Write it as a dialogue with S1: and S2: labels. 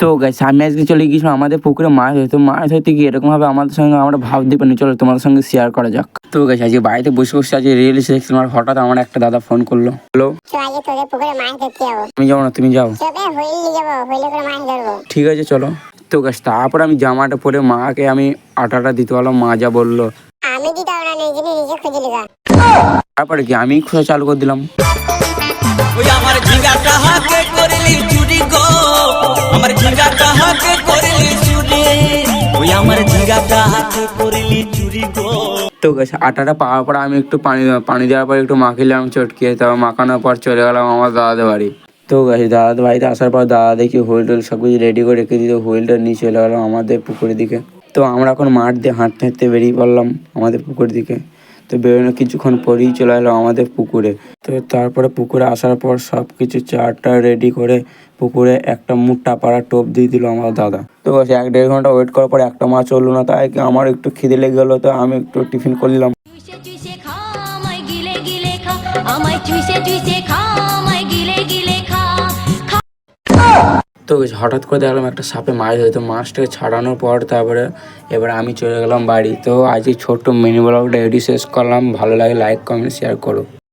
S1: তো গাইস আমি আজকে চলে গিয়েছিলাম আমাদের পুকুরে মাছ ধরতে। মাছ ধরতে গিয়ে এরকমভাবে আমাদের সঙ্গে আমরা ভাবতে পারিনি, চলো তোমাদের সঙ্গে শেয়ার করা যাক। তো গাইস আজকে বাড়িতে বসে বসে আজকে রিলস দেখছিলাম, আর হঠাৎ আমার একটা দাদা ফোন করলো। হ্যালো, আমি যাবো না, তুমি যাও। ঠিক আছে চলো। তো গাইস তারপর আমি জামাটা পরে মাকে আমি আটাটা দিতে পারলাম, মা যা বললো। তারপরে কি আমি খোঁজা চালু করে দিলাম।
S2: ওই আমার ঝিঙ্গাটা হাতে করলি চুরি গো, আমার ঝিঙ্গাটা হাতে করলি চুরি, ওই আমার ঝিঙ্গাটা হাতে করলি চুরি গো।
S1: তো গাছ আটাটা পাওয়ার পর আমি একটু পানি দেওয়ার পর একটু মাখিলাম চটকিয়ে, তারপর মাখানোর পর চলে গেলাম আমার দাদাদের বাড়ি। তো গাছ দাদাদের বাড়িতে আসার পর দাদা দেখি হুইল টুইল সব কিছু রেডি করে রেখে দিতে, হুইলটা নিয়ে চলে গেলাম আমাদের পুকুরের দিকে। তো আমরা এখন মাঠ দিয়ে হাঁটতে হাঁটতে বেরিয়ে পড়লাম আমাদের পুকুরের দিকে। তো বেরোনো কিছুক্ষণ পরেই চলে এলো আমাদের পুকুরে। তো তারপরে পুকুরে আসার পর সব কিছু চারটা রেডি করে পুকুরে একটা মুঠা পাড়া টোপ দিয়ে দিল আমার দাদা। তো বাস 1-1.5 ঘন্টা ওয়েট করার পর একটা মাছ চললো না, তাই আমার একটু খিদে লেগে গেলো, তো আমি একটু টিফিন করলাম। তো হঠাৎ করে দেখলাম একটা সাপে মাছ ধরে, মাছটাকে ছাড়ানোর পর তারপরে এবার আমি চলে গেলাম বাড়ি। তো আজকে ছোট্ট মিনি ব্লগটা এডি শেষ করলাম। ভালো লাগে লাইক কমেন্ট শেয়ার করো।